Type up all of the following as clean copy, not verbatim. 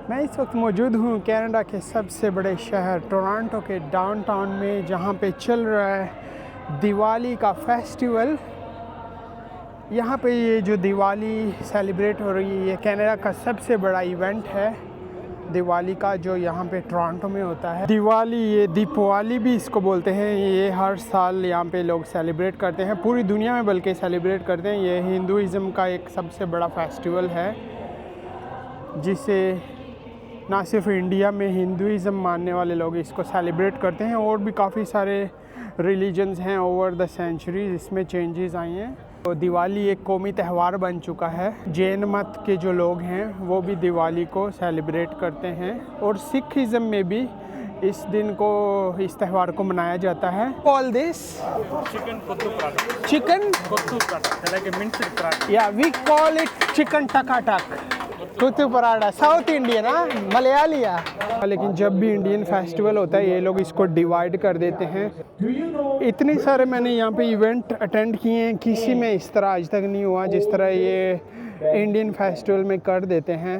मैं इस वक्त मौजूद हूँ कनाडा के सबसे बड़े शहर टोरंटो के डाउनटाउन में, जहाँ पे चल रहा है दिवाली का फेस्टिवल। यहाँ पे ये जो दिवाली सेलिब्रेट हो रही है, ये कनाडा का सबसे बड़ा इवेंट है दिवाली का, जो यहाँ पे टोरंटो में होता है। दिवाली, ये दीपावली भी इसको बोलते हैं, ये हर साल यहाँ पे लोग सेलिब्रेट करते हैं, पूरी दुनिया में बल्कि सेलिब्रेट करते हैं। ये हिंदुइज़्म का एक सबसे बड़ा फेस्टिवल है, जिसे ना सिर्फ इंडिया में हिंदुइज़्म मानने वाले लोग इसको सेलिब्रेट करते हैं, और भी काफ़ी सारे रिलीजन्स हैं ओवर द सेंचुरीज, इसमें चेंजेस आई हैं। तो दिवाली एक कौमी त्यौहार बन चुका है। जैन मत के जो लोग हैं वो भी दिवाली को सेलिब्रेट करते हैं, और सिखिज़्म में भी इस दिन को, इस त्यौहार को मनाया जाता है। Call this chicken kottu paratha. chicken? Kottu paratha, like a minced paratha. Yeah, we call it chicken टकाटक, कुत्तू पराठा। साउथ इंडियन, हाँ, मलयाली है। लेकिन जब भी इंडियन फेस्टिवल होता है, ये लोग इसको डिवाइड कर देते हैं। इतने सारे मैंने यहाँ पे इवेंट अटेंड किए हैं, किसी में इस तरह आज तक नहीं हुआ जिस तरह ये इंडियन फेस्टिवल में कर देते हैं।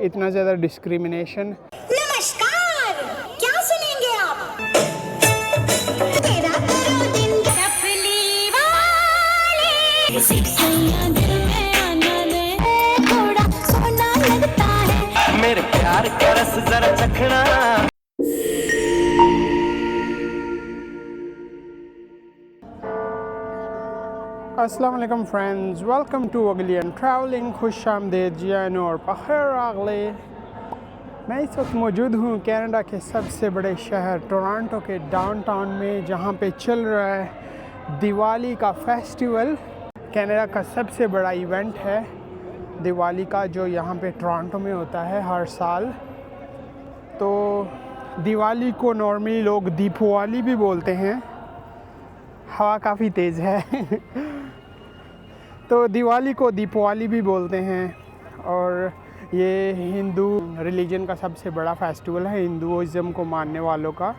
इतना ज़्यादा डिस्क्रिमिनेशन। नमस्कार, क्या सुनेंगे आप? तेरा करो दिन डफली वाले, सैया दिल में आना दे, थोड़ा सोना लगता है मेरे प्यार का रस जरा चखना। अस्सलाम वालेकुम फ्रेंड्स, वेलकम टू अगलियन ट्रैवलिंग। खुश आमदीद जियान और पखैर अगले। मैं इस वक्त मौजूद हूँ कनाडा के सबसे बड़े शहर टोरंटो के डाउनटाउन में, जहाँ पे चल रहा है दिवाली का फेस्टिवल। कनाडा का सबसे बड़ा इवेंट है दिवाली का, जो यहाँ पे टोरंटो में होता है हर साल। तो दिवाली को नॉर्मली लोग दीपावली भी बोलते हैं। हवा काफ़ी तेज़ है तो दिवाली को दीपावली भी बोलते हैं, और ये हिंदू रिलीजन का सबसे बड़ा फेस्टिवल है, हिंदुइज़्म को मानने वालों का।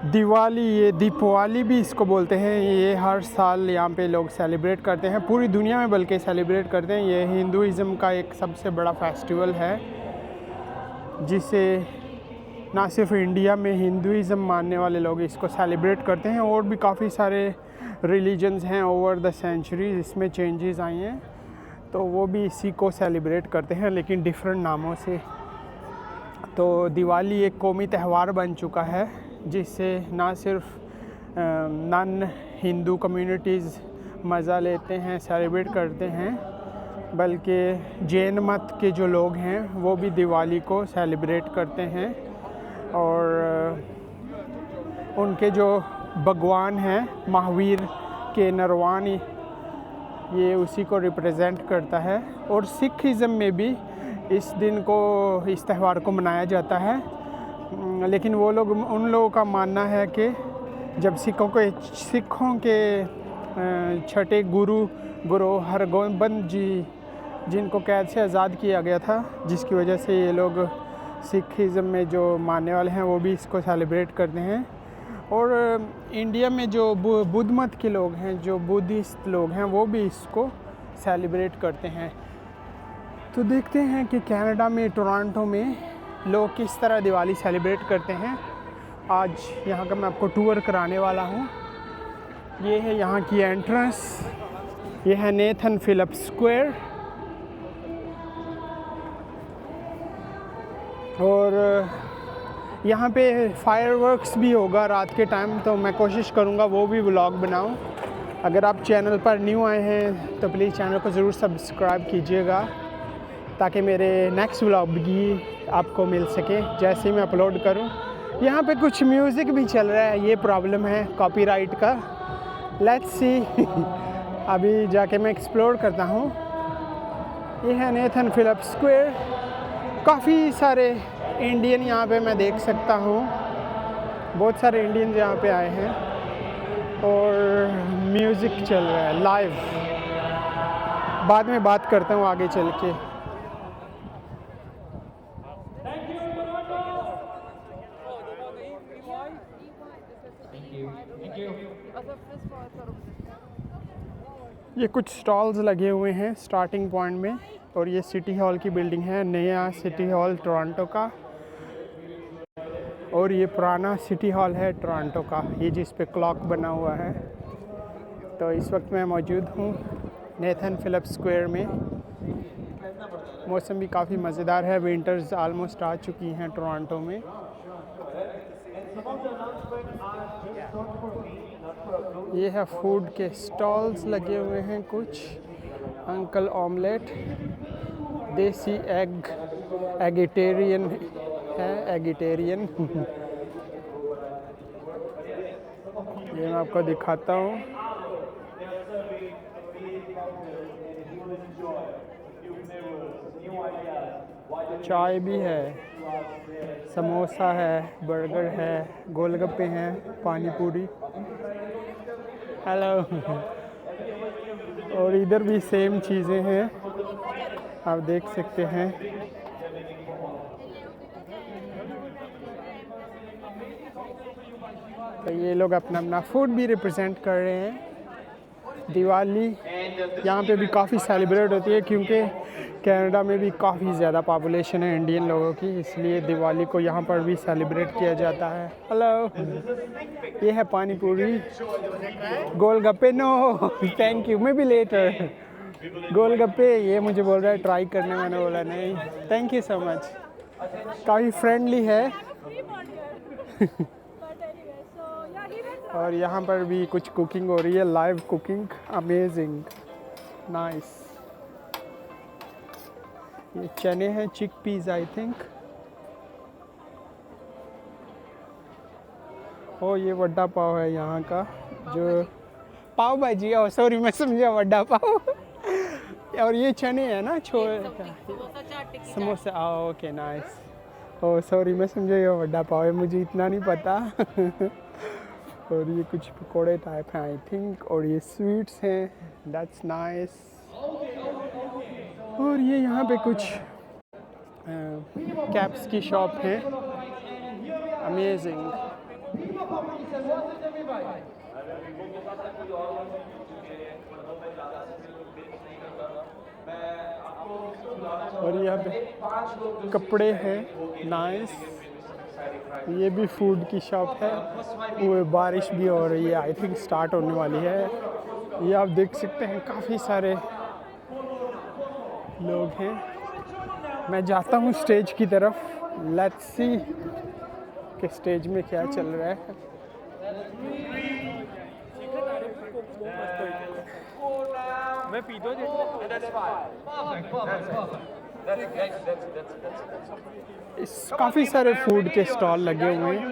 दिवाली, ये दीपावली भी इसको बोलते हैं, ये हर साल यहाँ पे लोग सेलिब्रेट करते हैं, पूरी दुनिया में बल्कि सेलिब्रेट करते हैं। ये हिंदुइज़्म का एक सबसे बड़ा फेस्टिवल है, जिसे ना सिर्फ इंडिया में हिंदुइज़्म मानने वाले लोग इसको सेलिब्रेट करते हैं, और भी काफ़ी सारे रिलीजन्स हैं ओवर द सेंचुरीज, इसमें चेंजेस आई हैं। तो वो भी इसी को सेलिब्रेट करते हैं, लेकिन डिफरेंट नामों से। तो दिवाली एक कौमी त्यौहार बन चुका है, जिससे ना सिर्फ नॉन हिंदू कम्युनिटीज़ मज़ा लेते हैं, सेलिब्रेट करते हैं, बल्कि जैन मत के जो लोग हैं वो भी दिवाली को सेलिब्रेट करते हैं। और उनके जो भगवान हैं महावीर के नरवान, ये उसी को रिप्रेजेंट करता है। और सिखिज़्म में भी इस दिन को, इस त्यौहार को मनाया जाता है, लेकिन वो लोग, उन लोगों का मानना है कि जब सिखों के छठे गुरु हरगोबिंद जी, जिनको कैद से आज़ाद किया गया था, जिसकी वजह से ये लोग सिखिज़्म में जो मानने वाले हैं वो भी इसको सेलिब्रेट करते हैं। और इंडिया में जो बुद्ध मत के लोग हैं, जो बुद्धिस्ट लोग हैं, वो भी इसको सेलिब्रेट करते हैं। तो देखते हैं कि कनाडा में, टोरंटो में लोग किस तरह दिवाली सेलिब्रेट करते हैं। आज यहाँ का मैं आपको टूर कराने वाला हूँ। ये है यहाँ की एंट्रेंस, ये है नेथन फिलिप्स स्क्वायर। और यहाँ पे फायरवर्क्स भी होगा रात के टाइम, तो मैं कोशिश करूँगा वो भी व्लॉग बनाऊँ। अगर आप चैनल पर न्यू आए हैं तो प्लीज़ चैनल को ज़रूर सब्सक्राइब कीजिएगा, ताकि मेरे नेक्स्ट व्लॉग भी आपको मिल सके जैसे ही मैं अपलोड करूँ। यहाँ पे कुछ म्यूज़िक भी चल रहा है, ये प्रॉब्लम है कॉपीराइट का। लेट्स सी अभी जाके मैं एक्सप्लोर करता हूँ। ये है नेथन फिलिप्स स्क्वायर। काफ़ी सारे इंडियन यहाँ पे मैं देख सकता हूँ, बहुत सारे इंडियन यहाँ पे आए हैं, और म्यूज़िक चल रहा है लाइव। बाद में बात करता हूँ आगे चल के। ये कुछ स्टॉल्स लगे हुए हैं स्टार्टिंग पॉइंट में। और ये सिटी हॉल की बिल्डिंग है, नया सिटी हॉल टोरंटो का। और ये पुराना सिटी हॉल है टोरंटो का, ये जिस पे क्लॉक बना हुआ है। तो इस वक्त मैं मौजूद हूँ नेथन फिलिप्स स्क्वायर में। मौसम भी काफ़ी मज़ेदार है, विंटर्स आलमोस्ट आ चुकी हैं टोरंटो में। ये है फूड के स्टॉल्स लगे हुए हैं कुछ। अंकल ऑमलेट, देसी एगिटेरियन है, एगिटेरियन। ये मैं आपको दिखाता हूँ। चाय भी है, समोसा है, बर्गर है, गोलगप्पे हैं, पानी पूरी। हेलो। और इधर भी सेम चीज़ें हैं, आप देख सकते हैं। तो ये लोग अपना अपना फूड भी रिप्रेजेंट कर रहे हैं। दिवाली यहाँ पे भी काफ़ी सेलिब्रेट होती है, क्योंकि कनाडा में भी काफ़ी ज़्यादा पॉपुलेशन है इंडियन लोगों की, इसलिए दिवाली को यहाँ पर भी सेलिब्रेट किया जाता है। हेलो। ये है पानी पूरी, गोलगप्पे। नो थैंक यू, मैं भी लेटर। गोलगप्पे ये मुझे बोल रहा है ट्राई करने, मैंने बोला नहीं थैंक यू सो मच। काफ़ी फ्रेंडली है। और यहाँ पर भी कुछ कुकिंग हो रही है, लाइव कुकिंग। Amazing, nice. ये चने हैं, चिक पीस आई थिंक। ओ ये वड्डा पाव है यहाँ का, जो पाव भाजी। ओ सॉरी, मैं समझा वड्डा पाव। और ये चने हैं ना, samosa. Okay nice. Oh sorry, मैं समझा ये वड्डा पाव है, मुझे इतना नहीं पता। और ये कुछ पकोड़े टाइप हैं आई थिंक, और ये स्वीट्स हैं, दैट्स नाइस। और ये यहाँ पे कुछ कैप्स की शॉप है, अमेजिंग। और यहाँ पे कपड़े हैं, नाइस। ये भी फूड की शॉप है। वो बारिश भी हो रही है, आई थिंक स्टार्ट होने वाली है। ये आप देख सकते हैं, काफ़ी सारे लोग हैं। मैं जाता हूँ स्टेज की तरफ, लेट्स सी कि स्टेज में क्या चल रहा है। मैं पी दो। काफ़ी सारे फूड के स्टॉल लगे हुए हैं।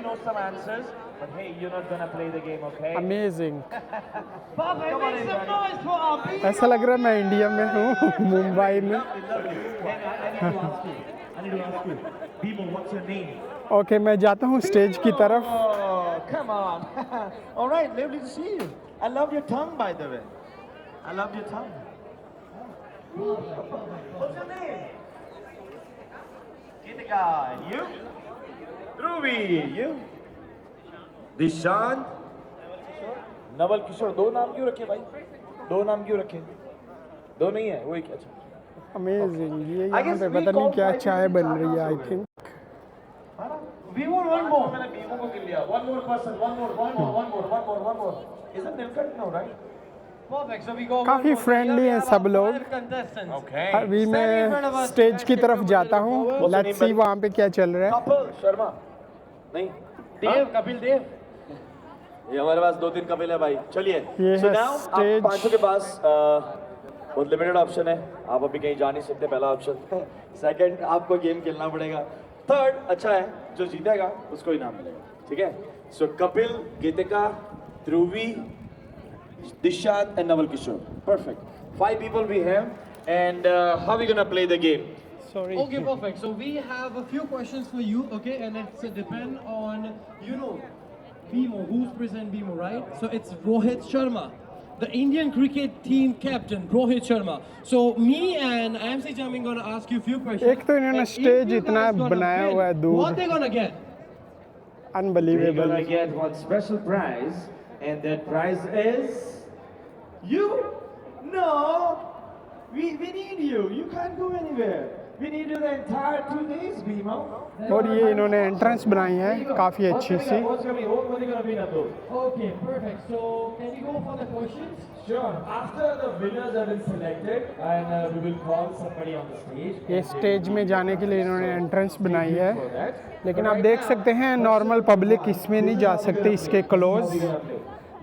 अमेजिंग। ऐसा लग रहा है मैं इंडिया में हूँ, मुंबई में। ओके, मैं जाता हूँ स्टेज की तरफ। Come on. All right, lovely to see you. I love your tongue, by the way. I love your tongue. What's your name? Kitika. You? Ruby. You? Dishant. Naval Kishore. दो नाम क्यों रखे भाई? दो नाम क्यों रखे? दो नहीं है, वो एक। अच्छा। अमेजिंग। ये यहाँ पे पता नहीं क्या चाय बन रही है I think. Vivo one more. मैंने Vivo को किल लिया. One more person. One more. Isn't Nilkant now, right? Perfect. So we go. काफ़ी फ्रेंडली हैं सब लोग। Okay. अभी मैं स्टेज की तरफ जाता हूँ, लेट्स सी वहाँ पे क्या चल रहा है। कपिल शर्मा. नहीं. कपिल देव। ये हमारे पास दो तीन कपिल है भाई. चलिए. ये So है now stage. आप पांचों के पास बहुत लिमिटेड ऑप्शन है. आप अभी कहीं जा नहीं सकते. पहला ऑप्शन. सेकंड, आपको गेम खेलना पड़ेगा. थर्ड, अच्छा है, जो जीतेगा उसको इनाम मिलेगा. ठीक है. सो कपिल, गीतिका, ध्रुवी, Dishant and Naval Kishore. Perfect. 5 people we have, and how are we gonna play the game? Sorry. Okay, perfect. So we have a few questions for you, okay, and it's depend on BMO, who's present BMO, right? So it's Rohit Sharma, the Indian cricket team captain, Rohit Sharma. So me and IMC Jamming gonna ask you a few questions. एक तो इन्होंने and if stage you इतना guys gonna बनाया win, हुआ है दूर। What they gonna get? We're unbelievable. gonna get one special prize, and that prize is, you know We need you. You can't go anywhere. We need you the entire 2 days, Bhima. और ये इन्होंने entrance बनाई है काफ़ी अच्छी सी। Okay, perfect. So, can you go for the questions? Sure. After the winners have been selected, and we will call somebody on the stage. ये stage में जाने के लिए इन्होंने एंट्रेंस बनाई है, लेकिन आप देख सकते हैं नॉर्मल पब्लिक इसमें नहीं जा सकती, इसके क्लोज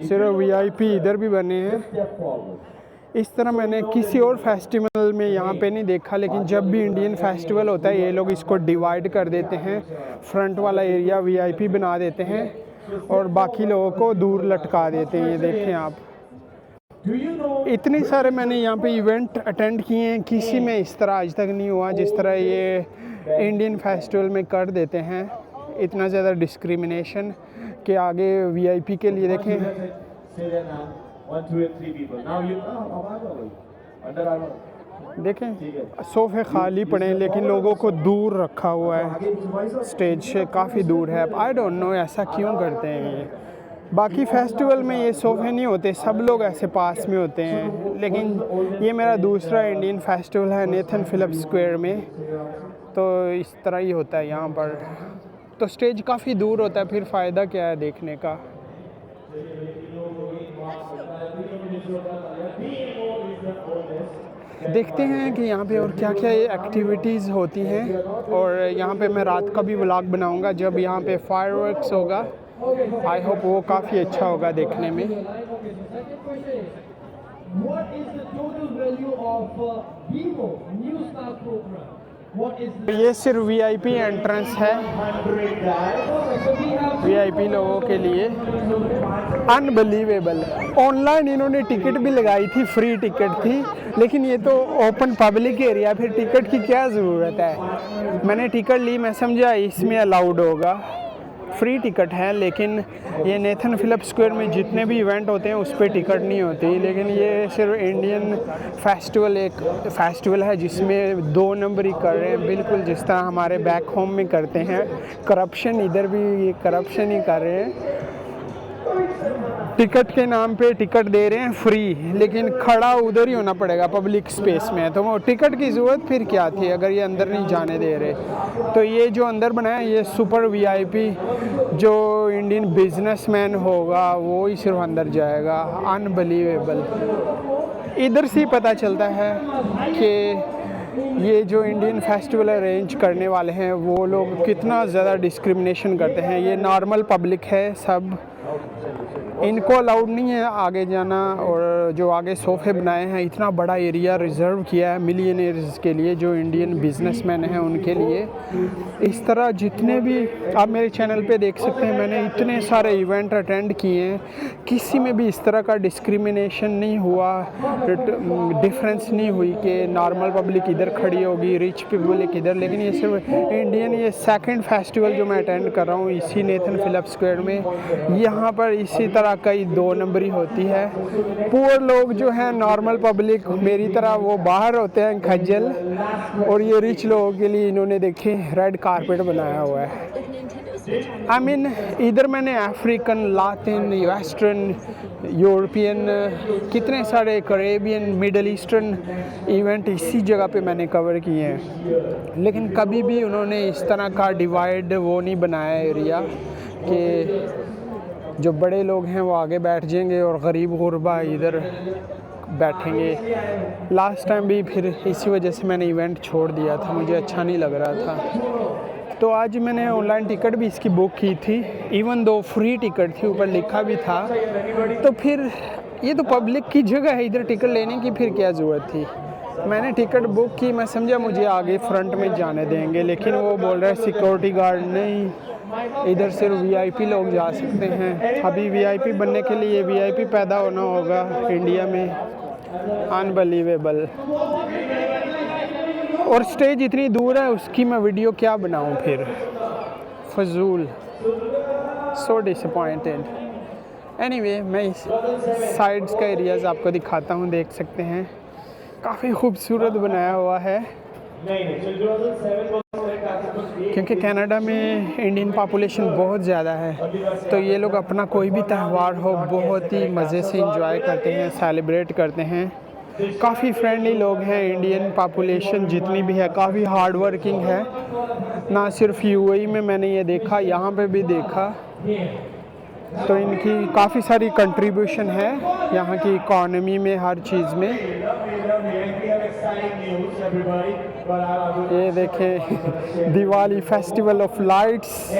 सिर्फ वीआईपी इधर भी बने हैं। इस तरह मैंने किसी और फेस्टिवल में यहाँ पे नहीं देखा, लेकिन जब भी इंडियन फेस्टिवल होता है ये लोग इसको डिवाइड कर देते हैं। फ्रंट वाला एरिया वीआईपी बना देते हैं और बाकी लोगों को दूर लटका देते हैं। ये देखें आप, इतने सारे मैंने यहाँ पे इवेंट अटेंड किए हैं, किसी में इस तरह आज तक नहीं हुआ जिस तरह ये इंडियन फेस्टिवल में कर देते हैं। इतना ज़्यादा डिस्क्रिमिनेशन के आगे वीआईपी के लिए देखें। Say their name. 1, 2, and 3 people. Now you. Under Armour. देखें सोफ़े खाली पड़े हैं, लेकिन लोगों को दूर रखा हुआ है, स्टेज से काफ़ी दूर है। आई डोंट नो ऐसा क्यों करते हैं ये। बाकी फेस्टिवल में ये सोफ़े नहीं होते, सब लोग ऐसे पास में होते हैं, लेकिन ये मेरा दूसरा इंडियन फेस्टिवल है नेथन फिलिप्स स्क्वायर में, तो इस तरह ही होता है यहाँ पर। तो स्टेज काफ़ी दूर होता है, फिर फ़ायदा क्या है देखने का। देखते हैं कि यहाँ पे और क्या क्या एक्टिविटीज़ होती हैं, और यहाँ पे मैं रात का भी व्लॉग बनाऊँगा जब यहाँ पे फायरवर्क्स होगा। आई होप वो काफ़ी अच्छा होगा देखने में। What is the total value of BMO New Star program? What is the ये सिर्फ वीआईपी एंट्रेंस है, वीआईपी लोगों के लिए। अनबिलीवेबल, ऑनलाइन इन्होंने टिकट भी लगाई थी, फ्री टिकट थी, लेकिन ये तो ओपन पब्लिक एरिया, फिर टिकट की क्या ज़रूरत है। मैंने टिकट ली, मैं समझा इसमें अलाउड होगा, फ्री टिकट है, लेकिन ये नेथन फिलिप्स स्क्वायर में जितने भी इवेंट होते हैं उस पर टिकट नहीं होती। लेकिन ये सिर्फ इंडियन फेस्टिवल एक फेस्टिवल है जिसमें 2 नंबर ही कर रहे हैं, बिल्कुल जिस तरह हमारे बैक होम में करते हैं करप्शन, इधर भी ये करप्शन ही कर रहे हैं। टिकट के नाम पे टिकट दे रहे हैं फ्री, लेकिन खड़ा उधर ही होना पड़ेगा पब्लिक स्पेस में, तो वो टिकट की ज़रूरत फिर क्या थी अगर ये अंदर नहीं जाने दे रहे। तो ये जो अंदर बनाया ये सुपर वीआईपी, जो इंडियन बिजनेसमैन होगा वो ही सिर्फ अंदर जाएगा। अनबिलीवेबल। इधर से ही पता चलता है कि ये जो इंडियन फेस्टिवल अरेंज करने वाले हैं वो लोग कितना ज़्यादा डिस्क्रिमिनेशन करते हैं। ये नॉर्मल पब्लिक है, सब इनको अलाउड नहीं है आगे जाना, और जो आगे सोफ़े बनाए हैं इतना बड़ा एरिया रिज़र्व किया है मिलियनेयर्स के लिए, जो इंडियन बिजनेसमैन हैं उनके लिए। इस तरह जितने भी आप मेरे चैनल पे देख सकते हैं, मैंने इतने सारे इवेंट अटेंड किए हैं, किसी में भी इस तरह का डिस्क्रिमिनेशन नहीं हुआ, डिफरेंस नहीं हुई कि नॉर्मल पब्लिक इधर खड़ी होगी, रिच पब्लिक इधर। लेकिन ये सिर्फ इंडियन, ये सेकंड फेस्टिवल जो मैं अटेंड कर रहा हूँ इसी नेथन फिलिप्स स्क्वायर में, यहाँ पर इसी तरह कई 2 नंबरी होती है। पुअर लोग जो हैं नॉर्मल पब्लिक मेरी तरह वो बाहर होते हैं खज्जल, और ये रिच लोगों के लिए इन्होंने देखे रेड कारपेट बनाया हुआ है। आई मीन इधर मैंने अफ्रीकन, लातिन, वेस्टर्न, यूरोपियन, कितने सारे करेबियन, मिडल ईस्टर्न इवेंट इसी जगह पे मैंने कवर किए हैं, लेकिन कभी भी उन्होंने इस तरह का डिवाइड वो नहीं बनाया एरिया कि जो बड़े लोग हैं वो आगे बैठ जाएंगे और गरीब गुरबा इधर बैठेंगे। लास्ट टाइम भी फिर इसी वजह से मैंने इवेंट छोड़ दिया था, मुझे अच्छा नहीं लग रहा था। तो आज मैंने ऑनलाइन टिकट भी इसकी बुक की थी, इवन दो फ्री टिकट थी, ऊपर लिखा भी था। तो फिर ये तो पब्लिक की जगह है, इधर टिकट लेने की फिर क्या ज़रूरत थी। मैंने टिकट बुक की, मैं समझा मुझे आगे फ्रंट में जाने देंगे, लेकिन वो बोल रहे सिक्योरिटी गार्ड नहीं, इधर सिर्फ वीआईपी लोग जा सकते हैं। अभी वीआईपी बनने के लिए वीआईपी पैदा होना होगा इंडिया में। अनबिलीवेबल। और स्टेज इतनी दूर है, उसकी मैं वीडियो क्या बनाऊं फिर, फजूल। So disappointed. एनीवे, मैं इस साइड्स का एरियाज़ आपको दिखाता हूं, देख सकते हैं काफ़ी खूबसूरत बनाया हुआ है। क्योंकि कनाडा में इंडियन पॉपुलेशन बहुत ज़्यादा है, तो ये लोग अपना कोई भी त्यौहार हो बहुत ही मज़े से एंजॉय करते हैं, सेलिब्रेट करते हैं। काफ़ी फ्रेंडली लोग हैं। इंडियन पॉपुलेशन जितनी भी है काफ़ी हार्ड वर्किंग है। ना सिर्फ यूएई में मैंने ये देखा, यहाँ पे भी देखा, तो इनकी काफ़ी सारी कंट्रीब्यूशन है यहाँ की इकॉनमी में, हर चीज़ में। ये देखें Diwali festival of lights,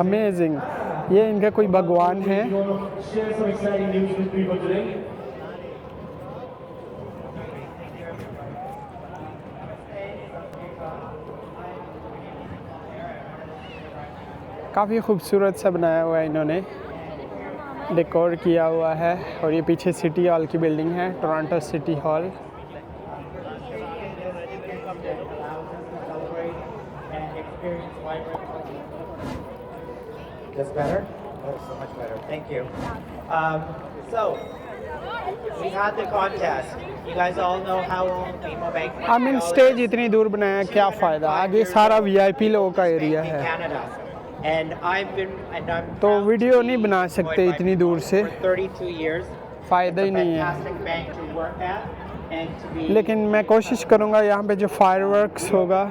amazing. ये इनका कोई भगवान है। काफ़ी खूबसूरत सा बनाया हुआ है इन्होंने, डेकोर किया हुआ है। और ये पीछे सिटी हॉल की बिल्डिंग है, Toronto city hall. That's better? Oh, so much better. Thank you. So, we had the contest. You guys all know how BMO Bank I mean stage इतनी दूर बनाया, क्या फ़ायदा, आगे सारा वीआईपी लोगों का एरिया है, Canada. And I'm तो वीडियो नहीं बना सकते इतनी दूर से, for 32 years. फ़ायदा ही नहीं है। Fantastic bank to work at and to be लेकिन मैं कोशिश करूँगा यहाँ पे जो फायरवर्क्स होगा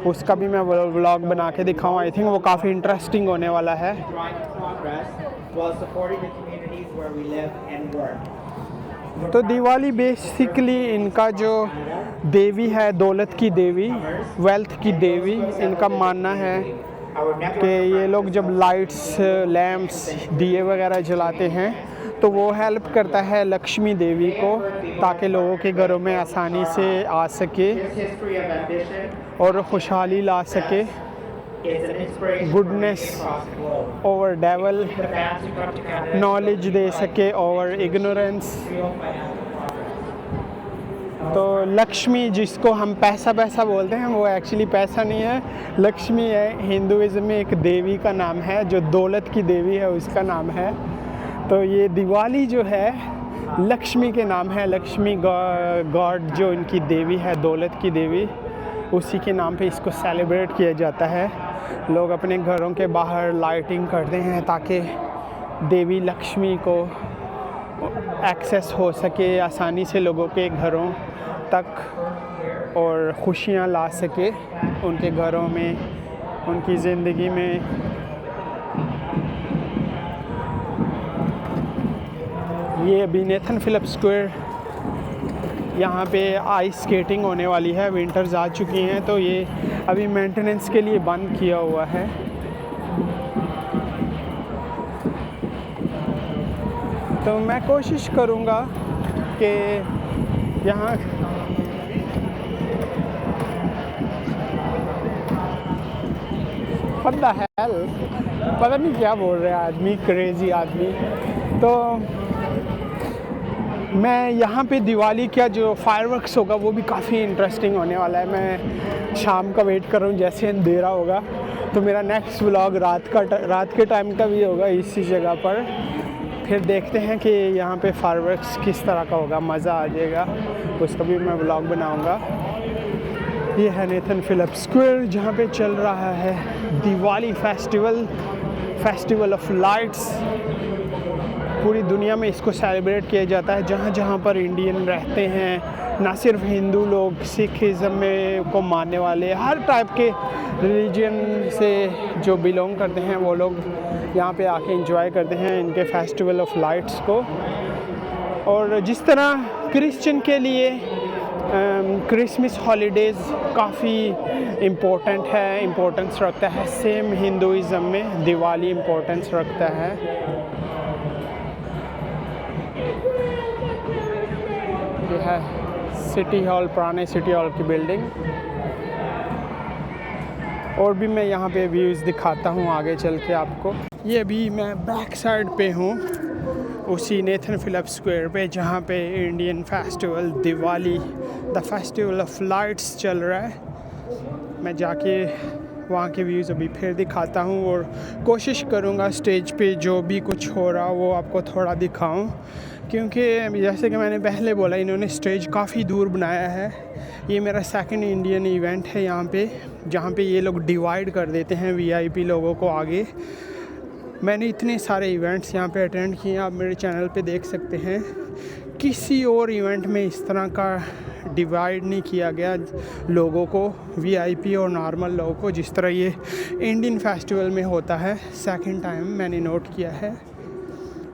उसका भी मैं व्लॉग बना के दिखाऊँ। आई थिंक वो काफ़ी इंटरेस्टिंग होने वाला है। drawing progress while supporting the communities where we live and work. तो दिवाली बेसिकली इनका जो देवी है, दौलत की देवी, वेल्थ की देवी, इनका मानना है Our network कि ये लोग जब लाइट्स, लैम्प्स, दिए वगैरह जलाते हैं तो वो हेल्प करता है लक्ष्मी देवी को, ताकि लोगों के घरों में आसानी से आ सके history of ambition और खुशहाली ला सके, is an inspiration goodness across the globe. Over devil, The fans who come to Canada knowledge दे सके ओवर इग्नोरेंस। real financial तो लक्ष्मी जिसको हम पैसा बोलते हैं, वो एक्चुअली पैसा नहीं है, लक्ष्मी है। हिंदुइज्म में एक देवी का नाम है जो दौलत की देवी है, उसका नाम है। तो ये दिवाली जो है लक्ष्मी के नाम है, लक्ष्मी गॉड जो इनकी देवी है, दौलत की देवी, उसी के नाम पे इसको सेलिब्रेट किया जाता है। लोग अपने घरों के बाहर लाइटिंग करते हैं ताकि देवी लक्ष्मी को एक्सेस हो सके आसानी से लोगों के घरों तक और खुशियाँ ला सके उनके घरों में, उनकी ज़िंदगी में। ये अभी नेथन फिलिप स्क्वायर, यहाँ पे आइस स्केटिंग होने वाली है, विंटर्स आ चुकी हैं तो ये अभी मेंटेनेंस के लिए बंद किया हुआ है। तो मैं कोशिश करूँगा कि यहाँ पता नहीं क्या बोल रहे हैं आदमी, क्रेज़ी आदमी। तो मैं यहाँ पे दिवाली का जो फायरवर्क्स होगा वो भी काफ़ी इंटरेस्टिंग होने वाला है। मैं शाम का वेट कर रहा हूँ, जैसे अंधेरा होगा तो मेरा नेक्स्ट व्लॉग रात के टाइम का भी होगा इसी जगह पर। फिर देखते हैं कि यहाँ पे फायरवर्क्स किस तरह का होगा, मज़ा आ जाएगा, उसका भी मैं व्लॉग बनाऊँगा। ये है नेथन फिलिप स्क्वायर जहाँ पे चल रहा है दिवाली फेस्टिवल ऑफ लाइट्स। पूरी दुनिया में इसको सेलिब्रेट किया जाता है। जहाँ जहाँ पर इंडियन रहते हैं, ना सिर्फ हिंदू लोग, सिखिज़म में को मानने वाले, हर टाइप के रिलीजन से जो बिलोंग करते हैं वो लोग यहाँ पे आके एंजॉय करते हैं इनके फेस्टिवल ऑफ लाइट्स को। और जिस तरह क्रिश्चियन के लिए क्रिसमस हॉलीडेज़ काफ़ी इम्पोर्टेंस रखता है, सेम हिंदुइज़म में दिवाली इम्पोर्टेंस रखता है। ये है सिटी हॉल, पुराने सिटी हॉल की बिल्डिंग। और भी मैं यहाँ पे व्यूज़ दिखाता हूँ आगे चल के आपको। ये अभी मैं बैक साइड पे हूँ उसी नेथन फिलिप स्क्वायर पे, जहाँ पे Indian festival Diwali the festival of lights चल रहा है। मैं जाके वहाँ के व्यूज़ अभी फिर दिखाता हूँ और कोशिश करूँगा स्टेज पे जो भी कुछ हो रहा वो आपको थोड़ा दिखाऊँ, क्योंकि जैसे कि मैंने पहले बोला इन्होंने स्टेज काफ़ी दूर बनाया है। ये मेरा सेकंड इंडियन इवेंट है यहाँ पे, जहाँ पे ये लोग डिवाइड कर देते हैं वीआईपी लोगों को आगे। मैंने इतने सारे इवेंट्स यहाँ पे अटेंड किए हैं, आप मेरे चैनल पे देख सकते हैं किसी और इवेंट में इस तरह का डिवाइड नहीं किया गया लोगों को, वीआईपी और नॉर्मल लोगों को, जिस तरह ये इंडियन फेस्टिवल में होता है। सेकंड टाइम मैंने नोट किया है।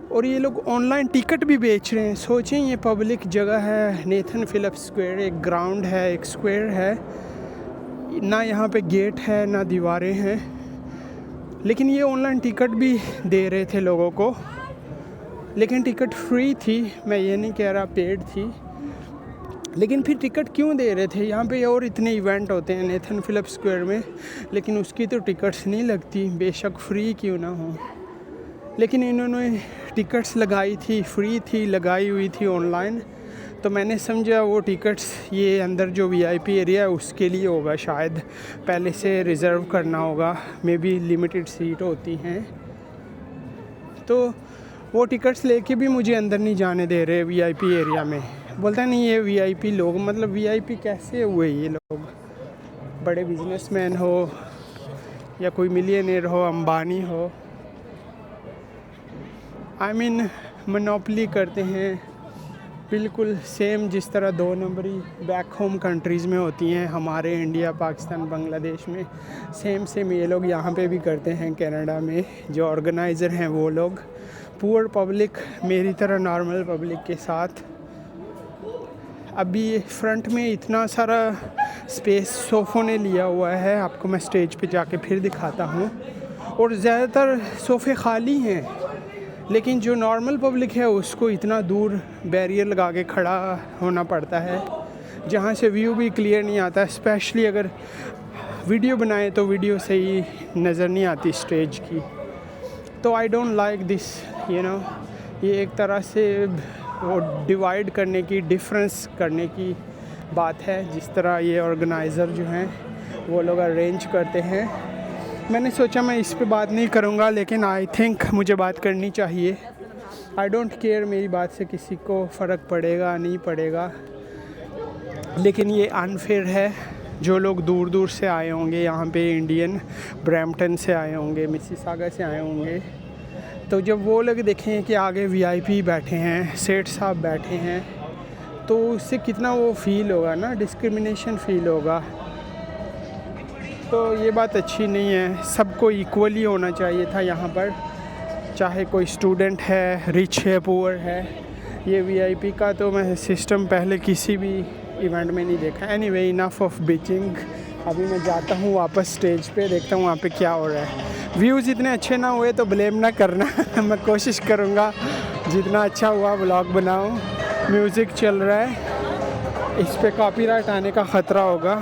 और ये लोग ऑनलाइन टिकट भी बेच रहे हैं। सोचें, ये पब्लिक जगह है, नेथन फिलिप्स स्क्वायर, एक ग्राउंड है, एक स्क्वायर है, ना यहाँ पे गेट है ना दीवारें हैं, लेकिन ये ऑनलाइन टिकट भी दे रहे थे लोगों को। लेकिन टिकट फ्री थी, मैं ये नहीं कह रहा पेड थी, लेकिन फिर टिकट क्यों दे रहे थे? यहाँ पे और इतने इवेंट होते हैं नेथन फिलिप्स स्क्वायर में, लेकिन उसकी तो टिकट्स नहीं लगती, बेशक फ्री क्यों ना हो। लेकिन इन्होंने टिकट्स लगाई थी, फ्री थी, लगाई हुई थी ऑनलाइन, तो मैंने समझा वो टिकट्स ये अंदर जो वीआईपी एरिया है उसके लिए होगा, शायद पहले से रिज़र्व करना होगा, मे बी लिमिटेड सीट होती हैं। तो वो टिकट्स लेके भी मुझे अंदर नहीं जाने दे रहे वीआईपी एरिया में। बोलता नहीं ये वीआईपी लोग, मतलब वीआईपी कैसे हुए ये लोग? बड़े बिजनेसमैन हो या कोई मिलियनेयर हो, अंबानी हो, आई मीन मोनोपोली करते हैं बिल्कुल सेम जिस तरह 2 नंबरी बैक होम कंट्रीज़ में होती हैं, हमारे इंडिया, पाकिस्तान, बांग्लादेश में सेम ये लोग यहाँ पे भी करते हैं। कनाडा में जो ऑर्गेनाइज़र हैं वो लोग पुअर पब्लिक, मेरी तरह नॉर्मल पब्लिक के साथ। अभी फ्रंट में इतना सारा स्पेस सोफ़ों ने लिया हुआ है, आपको मैं स्टेज पे जाके फिर दिखाता हूँ, और ज़्यादातर सोफ़े खाली हैं, लेकिन जो नॉर्मल पब्लिक है उसको इतना दूर बैरियर लगा के खड़ा होना पड़ता है, जहाँ से व्यू भी क्लियर नहीं आता। स्पेशली अगर वीडियो बनाए तो वीडियो सही नज़र नहीं आती स्टेज की। तो I don't like this, you know, ये एक तरह से वो डिवाइड करने की, डिफरेंस करने की बात है, जिस तरह ये ऑर्गेनाइज़र जो हैं वो लोग अरेंज करते हैं। मैंने सोचा मैं इस पे बात नहीं करूँगा, लेकिन आई थिंक मुझे बात करनी चाहिए। आई डोंट केयर मेरी बात से किसी को फ़र्क पड़ेगा नहीं पड़ेगा, लेकिन ये अनफेयर है। जो लोग दूर दूर से आए होंगे यहाँ पे, इंडियन ब्रैम्पटन से आए होंगे, मिसिसागा से आए होंगे, तो जब वो लोग देखें कि आगे वीआईपी बैठे हैं, सेठ साहब बैठे हैं, तो उससे कितना वो फील होगा ना, डिस्क्रिमिनेशन फील होगा। तो ये बात अच्छी नहीं है। सबको इक्वली होना चाहिए था यहाँ पर, चाहे कोई स्टूडेंट है, रिच है, पुअर है। ये वीआईपी का तो मैं सिस्टम पहले किसी भी इवेंट में नहीं देखा। Anyway, enough of bitching. अभी मैं जाता हूँ वापस स्टेज पे, देखता हूँ वहाँ पे क्या हो रहा है। व्यूज़ इतने अच्छे ना हुए तो ब्लेम ना करना मैं कोशिश करूँगा जितना अच्छा हुआ व्लॉग बनाऊँ। म्यूज़िक चल रहा है, इस पे कॉपीराइट आने का ख़तरा होगा।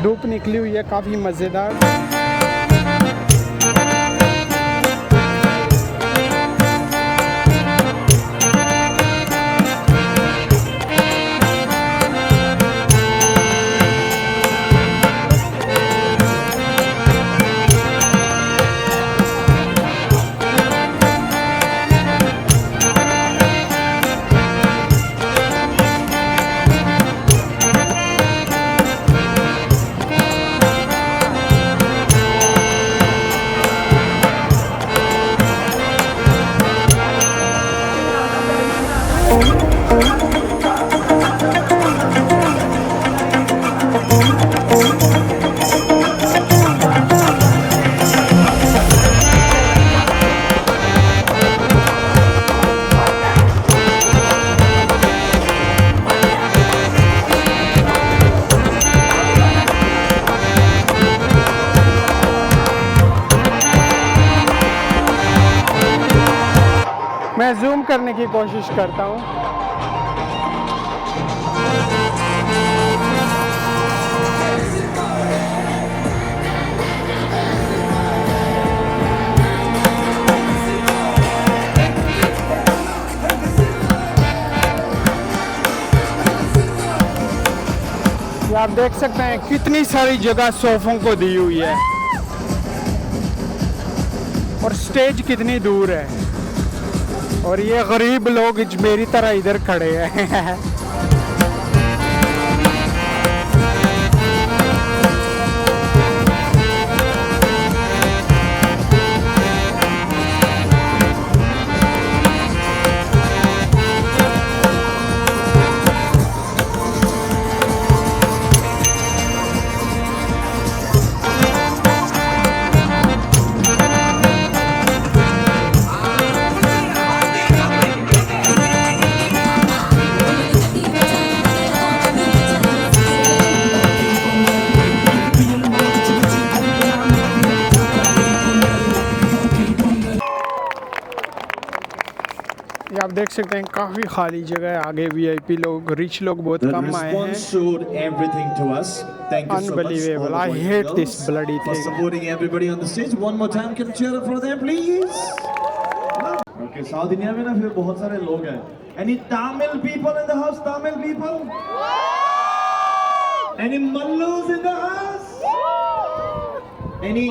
धूप निकली हुई है, काफ़ी मज़ेदार। मैं जूम करने की कोशिश करता हूँ। ये आप देख सकते हैं कितनी सारी जगह सोफों को दी हुई है, और स्टेज कितनी दूर है, और ये गरीब लोग मेरी तरह इधर खड़े हैं ये आप देख सकते हैं काफ़ी खाली जगह है, आगे वीआईपी लोग, रिच लोग बहुत The कम आए हैं। response showed everything to us. Thank you so much. Unbelievable. all the I boys and hate girls, this bloody for thing. supporting everybody on the stage. One more time, can you cheer up for them, please? Okay, South India में ना फिर बहुत सारे लोग हैं. Any Tamil people in the house? Tamil people? Any Mallus in the house? Any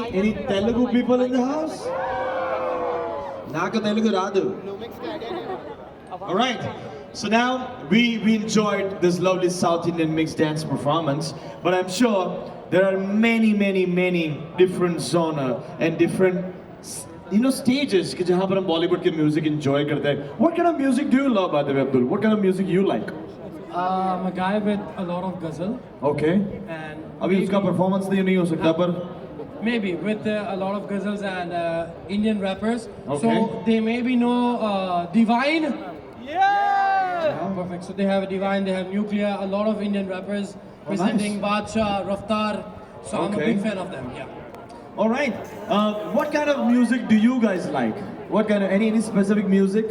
Telugu people in the house? Naka Telugu Radu. All right. So now we enjoyed this lovely South Indian mixed dance performance, but I'm sure there are many different genre and different stages कि जहाँ पर हम Bollywood के music enjoy करते हैं. What kind of music do you love, by the way, Abdul? What kind of music you like? I'm a guy with a lot of ghazal Okay. and अभी उसका performance नहीं हो सकता पर maybe with a lot of ghazals and Indian rappers. Okay. So they maybe know Divine. Yeah. Perfect. So they have Divine, they have Nuclear, a lot of Indian rappers presenting Badshah, Raftar. So I'm a Okay. big fan of them. Yeah. all right. What kind of music do you guys like? What kind of any specific music?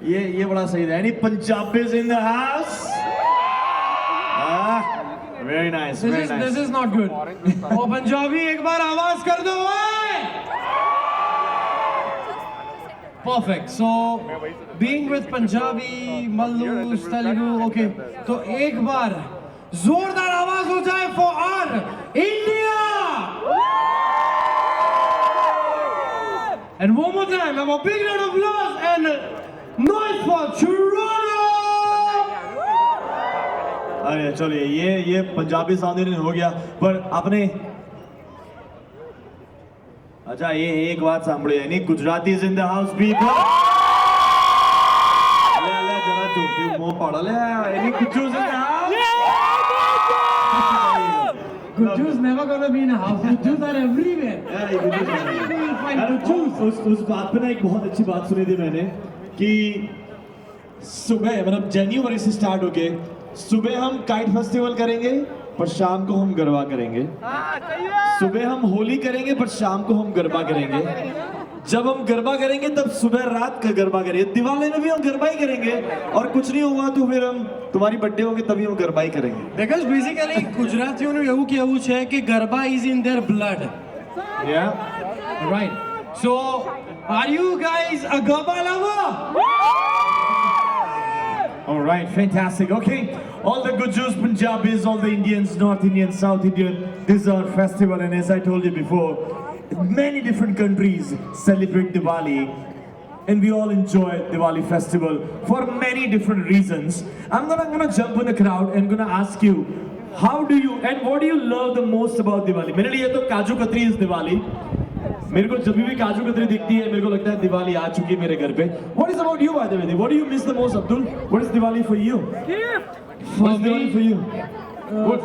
ये बड़ा सही था. Any Punjabis in the house? Very nice. Very nice. This is not good. Oh Punjabi, एक बार आवाज कर दो ओए! Perfect. So being with Punjabi, Mallus, Telugu, okay. तो एक बार जोरदार आवाज हो जाए for our India! And one more time, have a big round of applause and noise for Toronto! अरे चलिए ये पंजाबी साउंड इंडियन हो गया पर आपने अच्छा ये एक बात सांभळी यानी Gujarati in the house people ले ले जरा चोटी मुंह पाड़ा ले यानी Gujjus in the house Gujus never gonna be in a house. Gujus are everywhere. Everywhere you will find Gujus. उस बात पे ना एक बहुत अच्छी बात सुनी थी मैंने कि सुबह मतलब जनवरी से स्टार्ट होके सुबह हम काइट फेस्टिवल करेंगे पर शाम को हम गरबा करेंगे. सुबह हम होली करेंगे पर शाम को हम गरबा करेंगे. जब हम गरबा करेंगे तब सुबह रात का गरबा करेंगे. दिवाली में भी हम गरबा ही करेंगे और कुछ नहीं होगा तो फिर हम तुम्हारी बर्थडे होगी तभी हम गरबा ही करेंगे. Because basically ગુજરાતીઓનું એવું કહેવું છે કે garba is in their blood. Yeah. Right. So are you guys a Garba lover? All right, fantastic. Okay, all the Gujus, Punjabis, all the Indians, North Indian, South Indian, this is our festival, and as I told you before, many different countries celebrate Diwali, and we all enjoy Diwali festival for many different reasons. I'm gonna jump in the crowd and gonna ask you, how do you and what do you love the most about Diwali? मेरे लिए तो काजू कतरी is Diwali. मेरे को जब भी काजू कतरी दिखती है मेरे को लगता है दिवाली आ चुकी है मेरे घर पे. What is about you, by the way? What do you miss the most, Abdul? What is Diwali for you? Gift! What is Diwali for you? What?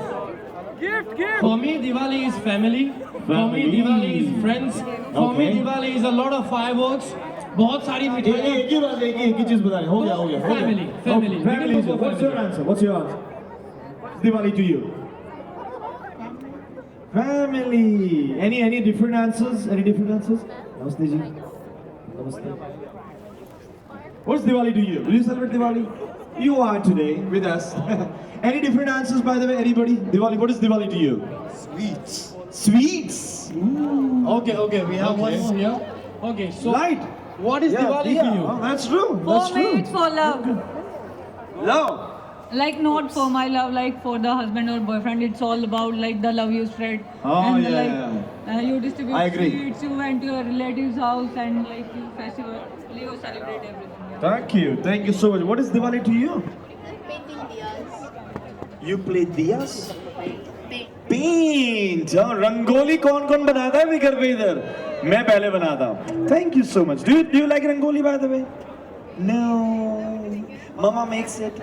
Gift! For me, Diwali is family. For me, Family. Diwali is friends. For me, Okay. Diwali is a lot of fireworks. बहुत सारी मिठाइयाँ. एक ही बात एक ही चीज बता रहे. हो गया. Family. Family. We can go for What's your family. answer? What's your answer? What's Diwali to you? Family. Any different answers? Any different answers? Namaste ji. Namaste. What's Diwali to you? Do you celebrate Diwali? You are today with us. Any different answers, by the way? Anybody? Diwali. What is Diwali to you? Sweets. Sweets. Okay. We have one more here. Okay, so Light. what is Diwali yeah. for you? Oh, that's true. For That's me, true. it's for love. Love. Like not for my love, like for the husband or boyfriend. It's all about like the love you spread. Oh, and yeah, like yeah. you distribute I agree. sweets, you went to your relative's house and like you festival, you celebrate everything. Yeah. Thank you so much. What is Diwali to you? Painting diyas. You play diyas? Paint. हाँ, रंगोली कौन बनाता है अभी घर पे इधर? मैं पहले बनाता हूँ. Thank you so much. Do you like rangoli, by the way? No. Mama makes it.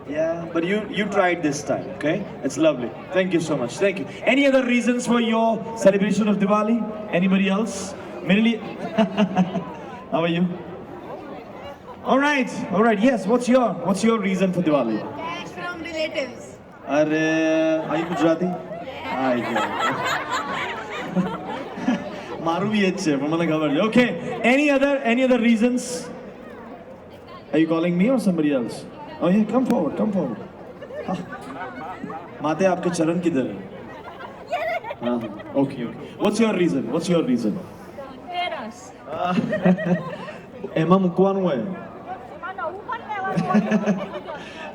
Yeah, but you tried this time, okay? It's lovely. Thank you so much. Thank you. Any other reasons for your celebration of Diwali? Anybody else? मेरे लिए. How are you? All right. Yes. What's your reason for Diwali? Cash from relatives. अरे are you Gujarati? મારું બી એ જ છે પણ મને ખબર છે. Okay, Any other reasons? Are you calling me or somebody else? Oh yeah, come forward. हाँ. माते आपके चरण किधर है? हाँ, okay. What's your reason? Teras. Emma Mukwan हुआ है.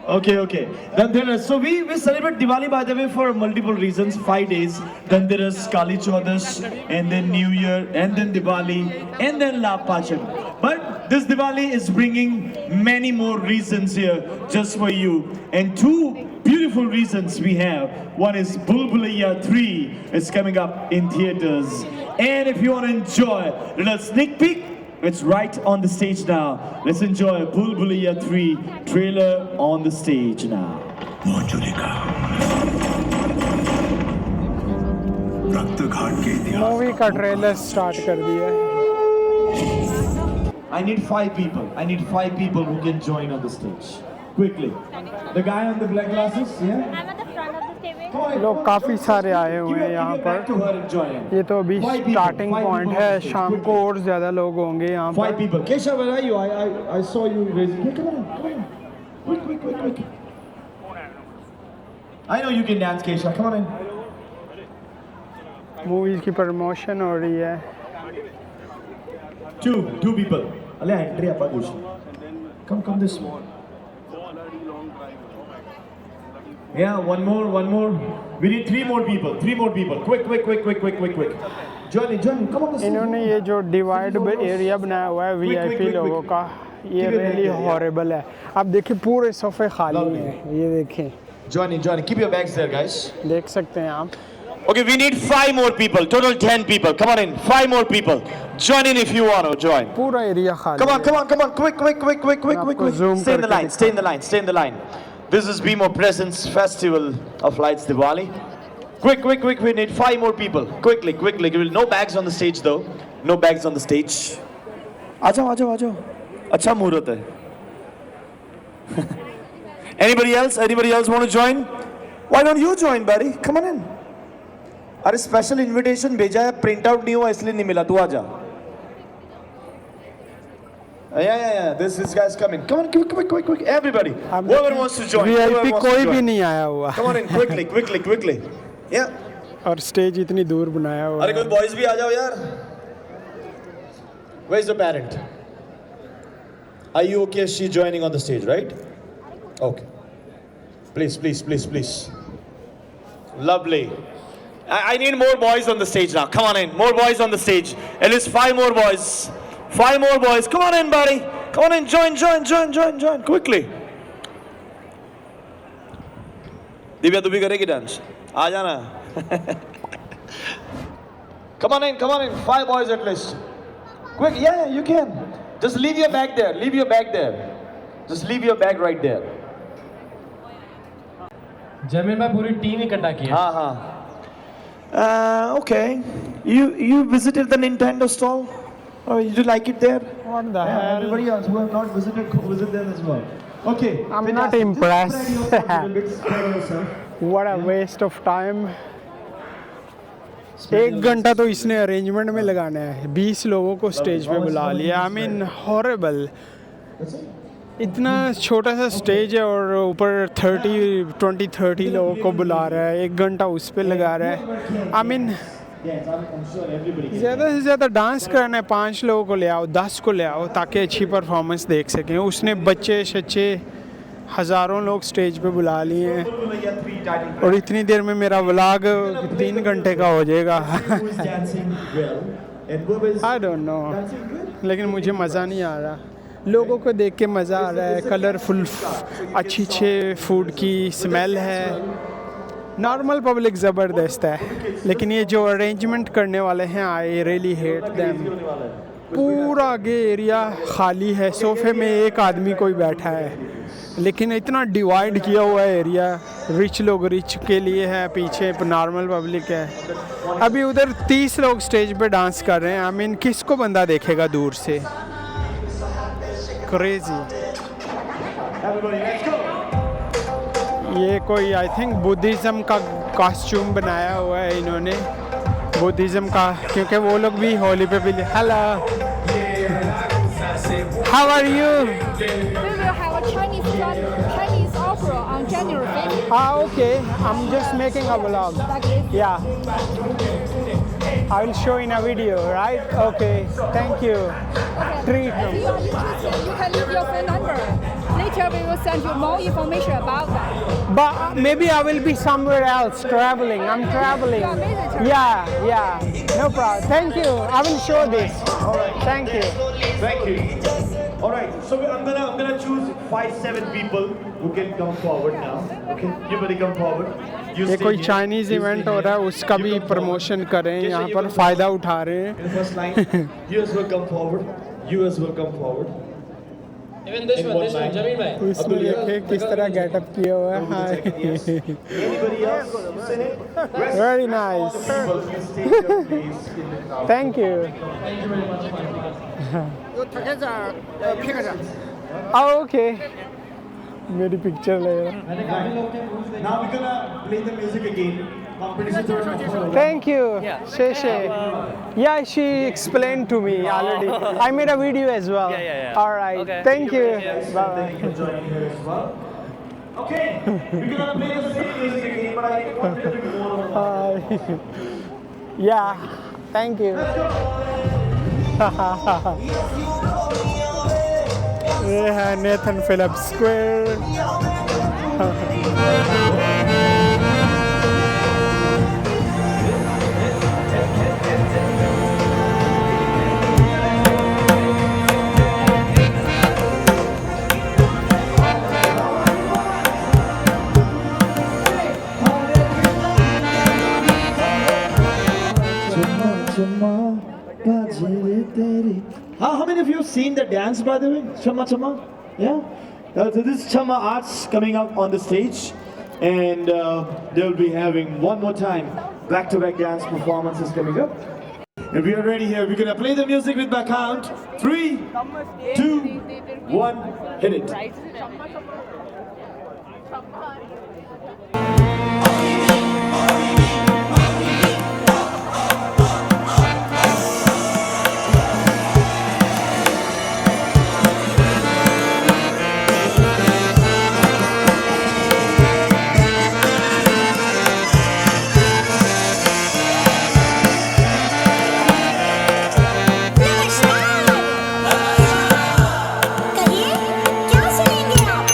Okay. Dhanteras. So we celebrate Diwali, by the way, for multiple reasons. 5 days. Dhanteras, Kali Chaudash, and then New Year, and then Diwali, and then Laabh Panchami. But this Diwali is bringing many more reasons here just for you. And 2 beautiful reasons we have. One is Bhool Bhulaiyaa 3 is coming up in theaters. And if you want to enjoy a little sneak peek, it's right on the stage now. Let's enjoy Bhool Bhulaiyaa 3 trailer on the stage now. Movie का trailer start कर दिया है। I need 5 people who can join on the stage. Quickly. The guy on the black glasses, yeah? I'm at the front of the table. लोग काफ़ी सारे आए हुए हैं यहाँ पर। ये तो अभी स्टार्टिंग पॉइंट है, शाम को और ज़्यादा लोग होंगे यहाँ पर। 5 people. Kesha, where are you? I saw you raising. Yeah, come on. Quick. I know you can dance, Kesha. Come on in. Movies की प्रमोशन हो रही है। 2 people. Ale, entry apa Kesha? Come this way. Yeah, one more. We need 3 more people. Quick. Johnny, come on. इन्होंने ये जो divide area बनाया हुआ है VIP लोगों का, ये रियली हॉरिबल है। अब देखिए पूरे सोफे खाली हैं, ये देखें। Johnny, keep your bags there, guys. देख सकते हैं आप। Okay, we need 5 more people. Total 10 people. Come on in. 5 more people. Join in if you want to join. पूरा एरिया खाली। Come on. Quick. zoom Stay in the करके line. Stay in the line. This is Be More Presence Festival of Lights Diwali. Quick. We need 5 more people. Quickly. No bags on the stage though. No bags on the stage. आजाओ. अच्छा मुहूर्त है. Anybody else want to join? Why don't you join, buddy? Come on in. अरे special invitation भेजा है, print out नहीं हुआ इसलिए नहीं मिला, तू आजा. Yeah. This guy's coming. Come on, quick. Everybody. Whoever wants to join. VIP कोई भी नहीं आया हुआ। Come on in, quickly. Yeah. और स्टेज इतनी दूर बनाया हुआ अरे है। कोई बॉयज भी आ जाओ यार. Where's the parent? Are you okay? She joining on the stage, right? Okay. Please. Lovely. I need more boys on the stage now. Come on in. More boys on the stage. At least 5 more boys. 5 more boys. Come on in, buddy. Come on in. Join. Quickly. Divya तू भी करेगी dance? आ जाना. Come on in. 5 boys at least. Quick. Yeah, you can. Just leave your bag there. Just leave your bag right there. जमीन भाई पूरी team इकट्ठा की है। हाँ. Okay. You visited the Nintendo stall? Or did you like it there? What the hell? Everybody else who have not visited, go visit them as well. Okay. I'm Vinyas, not just impressed. spread yourself a little bit, spread yourself. What a waste of time. 1 घंटा तो इसने arrangement में लगाना है, 20 लोगों को stage पे बुला लिया। I mean horrible. इतना छोटा सा स्टेज है और ऊपर 20-30 लोगों को बुला रहा है, 1 घंटा उस पे लगा रहा है। I mean ज़्यादा से ज़्यादा डांस करना है, 5 लोगों को ले आओ, 10 को ले आओ ताकि अच्छी परफॉर्मेंस देख सकें। उसने बच्चे हज़ारों लोग स्टेज पे बुला लिए हैं और इतनी देर में मेरा व्लॉग 3 घंटे का हो जाएगा। I don't know, लेकिन मुझे मज़ा नहीं आ रहा। लोगों को देख के मज़ा आ रहा है, कलरफुल अच्छे फूड की स्मेल है। नॉर्मल पब्लिक ज़बरदस्त है, लेकिन ये जो अरेंजमेंट करने वाले हैं, आई रियली हेट देम। पूरा आगे एरिया खाली है, सोफे में 1 आदमी कोई बैठा है, लेकिन इतना डिवाइड किया हुआ है एरिया। रिच लोग रिच के लिए है, पीछे नॉर्मल पब्लिक है। अभी उधर 30 लोग स्टेज पे डांस कर रहे हैं। आई मीन किसको बंदा देखेगा दूर से? क्रेजी। ये कोई आई थिंक बुद्धिज़्म का कॉस्ट्यूम बनाया हुआ है इन्होंने, बुद्धिज़्म का, क्योंकि वो लोग भी होली पे भी hello How are you? We will have a Chinese opera on January 5th. Ah, okay. I'm just making a vlog. Like this. Yeah. I will show in a video, right? Okay. Thank you. Okay. If you are interested, you can leave your phone number. Later we will send you more information about that. But maybe I will be somewhere else traveling. I'm traveling. You are visitor. Yeah. No problem. Thank you. I will show this. All right. Thank you. Thank you. All right. So I'm gonna choose 5-7 people who can come forward now. Okay. Everybody come forward. You ये stay कोई here. Chinese You event stay हो रहा है here. उसका You भी come forward. Promotion करें Yes, यहाँ you पर come फायदा forward. उठा रहे हैं In the first line, you as well come forward. You as well come forward. Even this In one, one line. Jameen bhai. उसमें देखे किस तरह गेटअप किया हुआ है हाय Anybody else? Say it. Rest Very all nice. the people can stay your place in the crowd. Thank you okay मेरी picture ले रहा Now we're gonna play the music again. Competition tournament. Thank you, Sheshe. Yeah, she explained to me already. I made a video as well. Yeah. All right. Thank you. Bye Thank you for joining here as well. Okay, we're gonna play the same music again, but I want it to be more of a bye. Yeah. Thank you. ये है Nathan Phillips Square How many of you have seen the dance, by the way? Chama Chama? Yeah? So this is Chama Arts coming up on the stage, and they'll be having one more time back-to-back dance performances coming up. And we are ready here. We're gonna play the music with my count. 3, 2, 1, hit it. कहिए क्या सुनेंगे आप?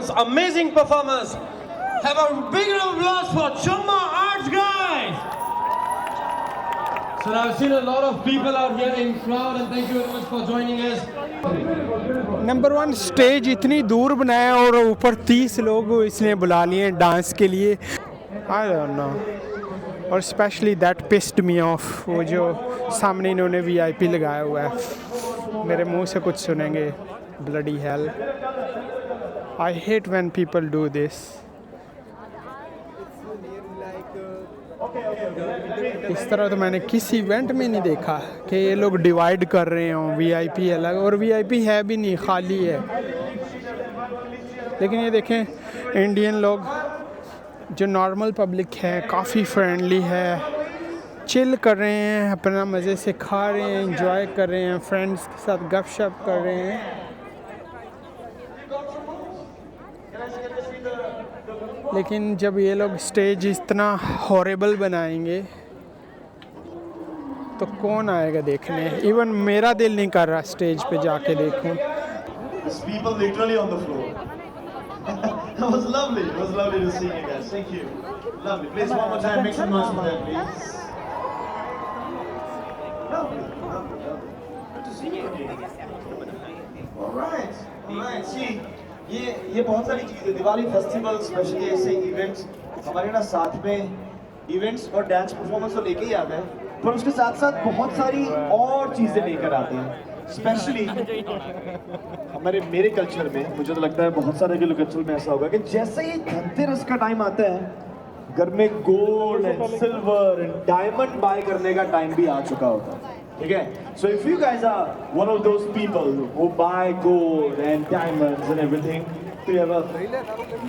performance, amazing performance. Have a big round of applause for Chumma Arts guys. So I've seen a lot of people out here in crowd and thank you very much for joining us. Number 1 stage इतनी दूर बनाया और ऊपर 30 लोग इसने बुला लिए dance के लिए। आई डोंट नो, और specially that pissed me of, वो जो सामने इन्होंने VIP लगाया हुआ है। मेरे मुंह से कुछ सुनेंगे, bloody hell. I hate when people do this. इस तरह तो मैंने किसी इवेंट में नहीं देखा कि ये लोग डिवाइड कर रहे हों, VIP अलग, और VIP है भी नहीं, खाली है। लेकिन ये देखें इंडियन लोग जो नॉर्मल पब्लिक है काफ़ी फ्रेंडली है, चिल कर रहे हैं, अपना मज़े से खा रहे हैं, एंजॉय कर रहे हैं, फ्रेंड्स के साथ गपशप कर रहे हैं। लेकिन जब ये लोग स्टेज इतना हॉरेबल बनाएंगे तो कौन आएगा देखने। इवन मेरा दिल नहीं कर रहा स्टेज पे जाके देखूं। People literally on the floor. That was lovely. It was lovely to see you guys. Thank you. Lovely. Please one more time, make some noise for that, please. Lovely. Good to see you again. All right. All right. See, ये बहुत सारी चीजें, Diwali festival specially ऐसे events हमारे ना साथ में events और डांस परफॉर्मेंस तो लेके ही आते हैं, पर उसके साथ साथ बहुत सारी और चीजें लेकर आते हैं। स्पेशली मेरे कल्चर में, मुझे तो लगता है बहुत सारे के कल्चर में ऐसा होगा कि जैसे ही धनतेरस का टाइम आता है, घर में gold and silver and diamond buy करने का टाइम भी आ चुका होता है। ठीक है, so if you guys are one of those people who buy gold and diamonds and everything, we have a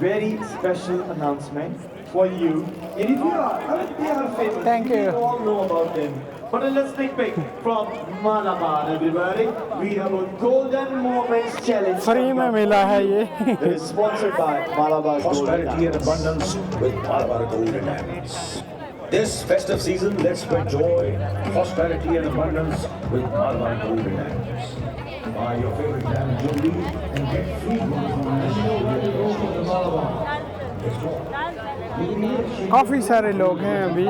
very special announcement for you. And if you are, they are famous. Thank you. We all know about them. But let's take pick from Malabar, everybody. We have a Golden Moments Challenge. Free में मिला है ये। It is sponsored by Malabar Prosperity and abundance with Malabar Gold and Diamonds. This festive season, let's spread joy, prosperity and abundance with Malabar Gold and Diamonds. Buy your favorite diamond jewelry and get free काफ़ी सारे लोग हैं अभी,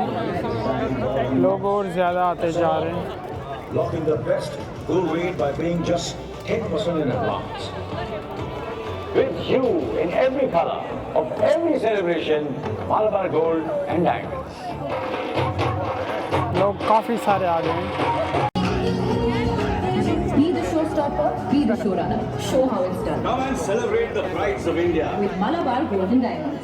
लोग और ज़्यादा आते जा रहे हैं। Lock in the best gold rate by paying just 10% in advance. With you in every color of every celebration, Malabar Gold and Diamonds. लोग काफ़ी सारे आ गए हैं। Be the showstopper, be the showrunner. Show how it's done. Come and celebrate the prides of India. With Malabar Gold and Diamonds.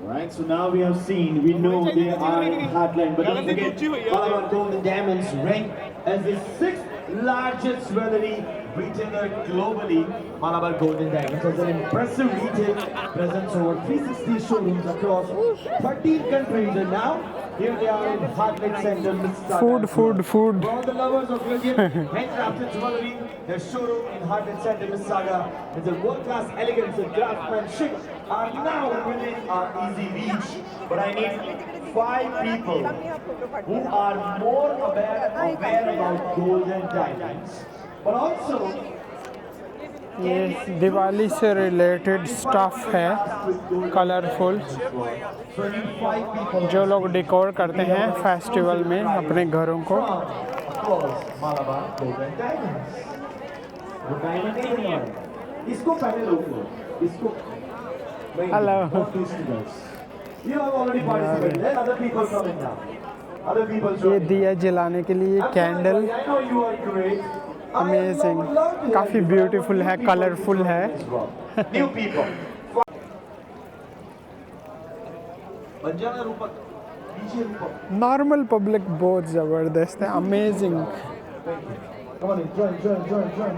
Alright, so now we have seen, we know they are in Heartland, but don't forget, Malabar Gold and Diamonds ranked as the 6th largest jewelry retailer globally. Malabar Gold and Diamonds has an impressive retail presence over 360 showrooms across 13 countries, and now here they are in Heartland Center, Mississauga. Food. For all the lovers of Indian handcrafted jewelry, their showroom in Heartland Center, Mississauga, with a world-class elegance and craftsmanship are now within our easy reach. But I need 5 people who are more aware about gold and diamonds, but also ये दिवाली से related stuff है, colourful, जो लोग decor करते हैं festival में अपने घरों को। इसको पहले लोग इसको हेलो। ये दिया जलाने के लिए कैंडल, अमेजिंग, काफ़ी ब्यूटीफुल है, कलरफुल है। नॉर्मल पब्लिक बहुत ज़बरदस्त है, amazing.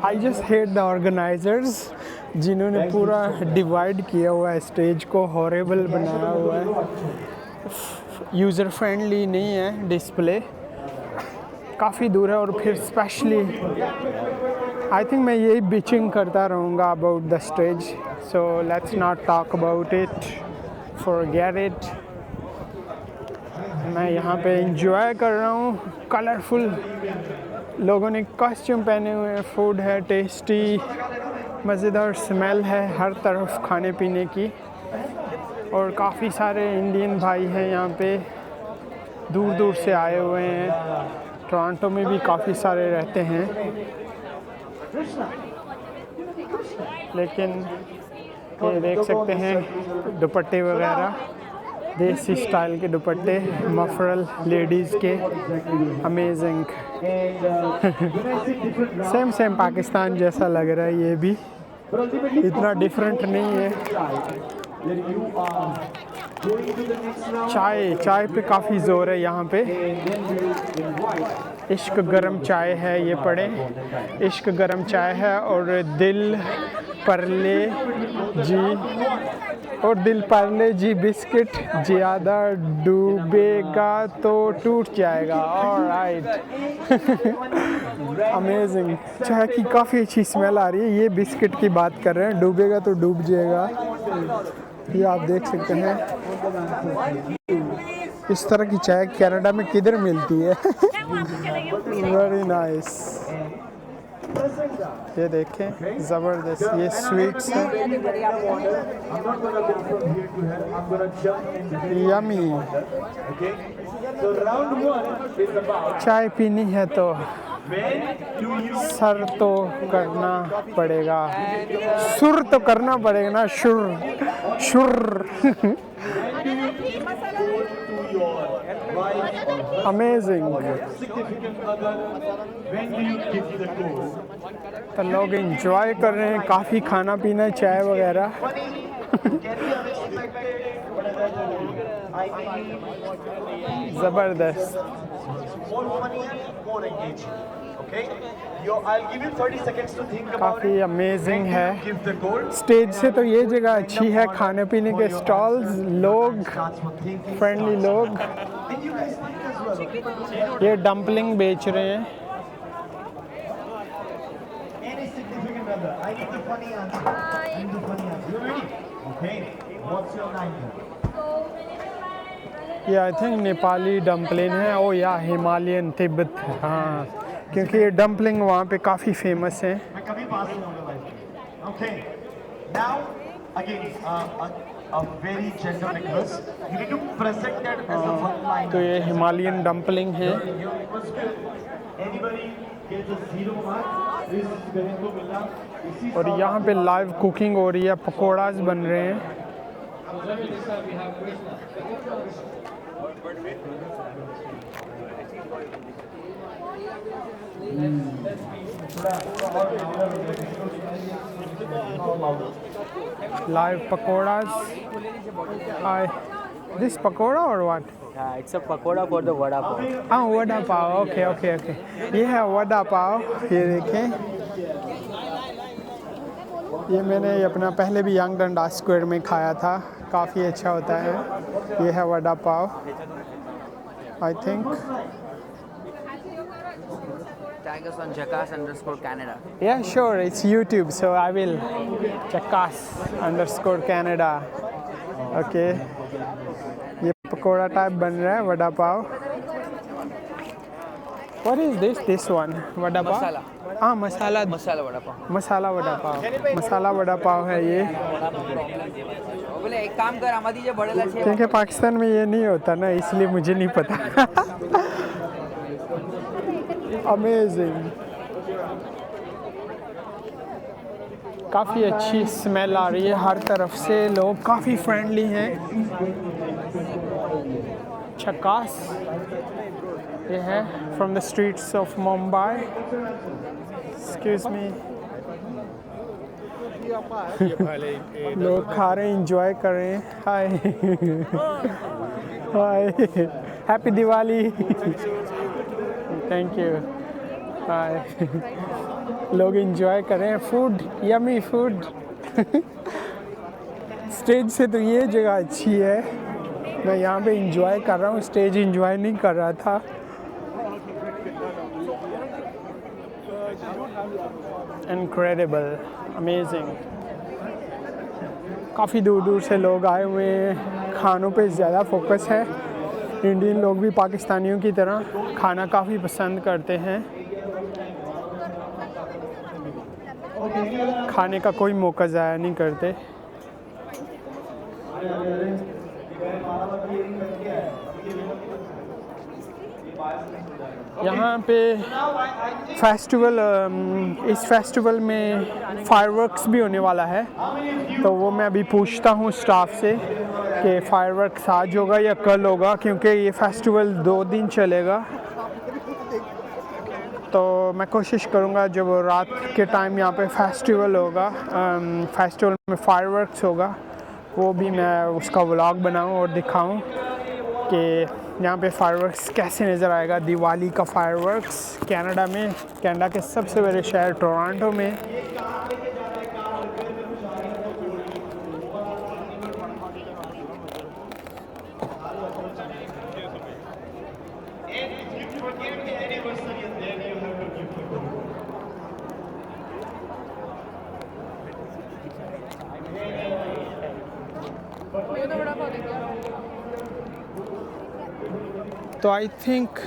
I just hate the organisers जिन्होंने पूरा डिवाइड किया हुआ है स्टेज को, हॉरेबल बनाया हुआ है, यूज़र फ्रेंडली नहीं है डिस्प्ले, काफ़ी दूर है। और फिर स्पेशली आई थिंक मैं यही बिचिंग करता रहूँगा about the stage, so let's not talk about it, forget it. मैं यहाँ पे एंजॉय कर रहा हूँ, कलरफुल लोगों ने कॉस्ट्यूम पहने हुए हैं, फूड है टेस्टी, मज़ेदार स्मेल है हर तरफ खाने पीने की, और काफ़ी सारे इंडियन भाई हैं यहाँ पे, दूर दूर से आए हुए हैं। टोरंटो में भी काफ़ी सारे रहते हैं, लेकिन ये देख सकते हैं दुपट्टे वगैरह, देसी स्टाइल के दुपट्टे, मफरल लेडीज़ के, अमेजिंग। सेम पाकिस्तान जैसा लग रहा है, ये भी इतना डिफरेंट नहीं है। चाय पे काफ़ी ज़ोर है यहाँ पे। इश्क गरम चाय है, ये पढ़े, इश्क गरम चाय है। और दिल परले जी बिस्किट ज़्यादा डूबेगा तो टूट जाएगा। Alright, amazing. चाय की काफ़ी अच्छी स्मेल आ रही है। ये बिस्किट की बात कर रहे हैं, डूबेगा तो डूब जाएगा, ये आप देख सकते हैं। इस तरह की चाय कनाडा में किधर मिलती है? Very nice. ये देखें, ज़बरदस्त, ये स्वीट्स है, यमी। चाय पीनी है तो सर तो करना पड़ेगा, सुर तो करना पड़ेगा ना, शुर। अमेजिंग। तो लोग इंजॉय कर रहे हैं, काफ़ी खाना पीना, चाय वगैरह। ज़बरदस्त। काफ़ी अमेजिंग है। स्टेज से तो ये जगह अच्छी है, खाने पीने के स्टॉल्स, लोग फ्रेंडली लोग। ये डम्पलिंग बेच रहे हैं। ये आई थिंक नेपाली डम्पलिंग है। ओ या हिमालयन तिब्बत, हाँ, क्योंकि ये डम्पलिंग वहाँ पे काफ़ी फेमस है। तो ये हिमालयन डम्पलिंग है। और यहाँ पे लाइव कुकिंग हो रही है, पकौड़ाज बन रहे हैं। Live pakoras. Hi. This pakoda or what? It's a pakoda for the vada pav. Ah, vada pav. Okay. ये है vada pav। ये देखें, ये मैंने अपना पहले भी यंग डंडा स्क्वायर में खाया था, काफ़ी अच्छा होता है। ये है vada pav, I think. Tag us on Jackass_Canada. Yeah, sure. It's YouTube, so I will Jackass_Canada. Okay. ये पकोड़ा टाइप बन रहा है, वड़ा पाव। What is this? This one, vada pav. मसाला। हाँ, मसाला वड़ा पाव। मसाला वड़ा पाव है ये। बोले एक काम कर, आमा दीजिए बड़े लाचे। क्योंकि पाकिस्तान में ये नहीं होता ना, इसलिए मुझे नहीं पता। अमेजिंग, काफ़ी अच्छी स्मेल आ रही है हर तरफ से, लोग काफ़ी फ्रेंडली हैं। झक्कास, ये है from the streets of Mumbai. Excuse me. लोग खा रहे हैं, इंजॉय कर रहे हैं। Hi happy Diwali. Thank you. Hi. लोग इंजॉय कर रहे हैं, फूड, यमी फूड। स्टेज से तो ये जगह अच्छी है, मैं यहाँ पे इंजॉय कर रहा हूँ, स्टेज इंजॉय नहीं कर रहा था। Incredible, amazing. काफ़ी दूर दूर से लोग आए हुए हैं, खानों पे ज़्यादा फोकस है। इंडियन लोग भी पाकिस्तानियों की तरह खाना काफ़ी पसंद करते हैं। खाने का कोई मौका ज़ाया नहीं करते। यहाँ पे फेस्टिवल, इस फेस्टिवल में फायरवर्क्स भी होने वाला है, तो वो मैं अभी पूछता हूँ स्टाफ से कि फायरवर्क्स आज होगा या कल होगा, क्योंकि ये फेस्टिवल 2 दिन चलेगा। तो मैं कोशिश करूँगा जब रात के टाइम यहाँ पे फेस्टिवल होगा, फेस्टिवल में फायरवर्क्स होगा, वो भी मैं उसका व्लॉग बनाऊँ और दिखाऊँ कि यहाँ पे फायरवर्क्स कैसे नज़र आएगा। दिवाली का फायरवर्क्स कनाडा में, कनाडा के सबसे बड़े शहर टोरंटो में। तो आई थिंक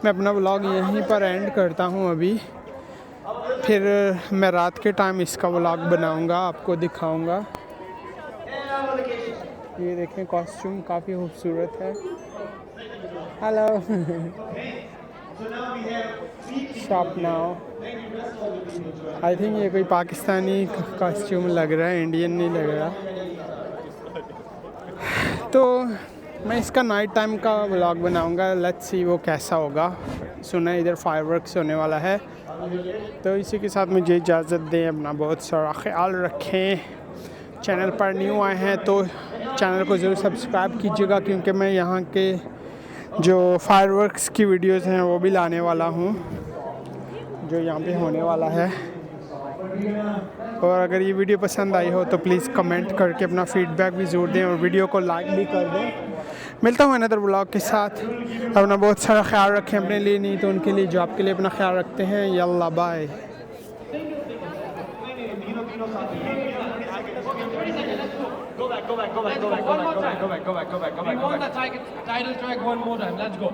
मैं अपना व्लॉग यहीं पर एंड करता हूँ अभी, फिर मैं रात के टाइम इसका व्लॉग बनाऊँगा, आपको दिखाऊँगा। ये देखें कॉस्ट्यूम काफ़ी खूबसूरत है। Hello shop now. I think ये कोई पाकिस्तानी कॉस्ट्यूम लग रहा है, इंडियन नहीं लग रहा। तो मैं इसका नाइट टाइम का व्लॉग बनाऊंगा, लेट्स सी वो कैसा होगा। सुना इधर फायरवर्क्स होने वाला है। तो इसी के साथ मुझे इजाज़त दें, अपना बहुत सारा ख्याल रखें। चैनल पर न्यू आए हैं तो चैनल को ज़रूर सब्सक्राइब कीजिएगा, क्योंकि मैं यहाँ के जो फायरवर्क्स की वीडियोस हैं वो भी लाने वाला हूँ, जो यहाँ पे होने वाला है। और अगर ये वीडियो पसंद आई हो तो प्लीज़ कमेंट करके अपना फीडबैक भी ज़रूर दें और वीडियो को लाइक भी कर दें। मिलता हूँ अनदर व्लॉग के साथ। अपना बहुत सारा ख्याल रखें, अपने लिए नहीं तो उनके लिए जो आपके लिए अपना ख्याल रखते हैं। यल्ला bye. Go back. We want the title track one more time. Let's go.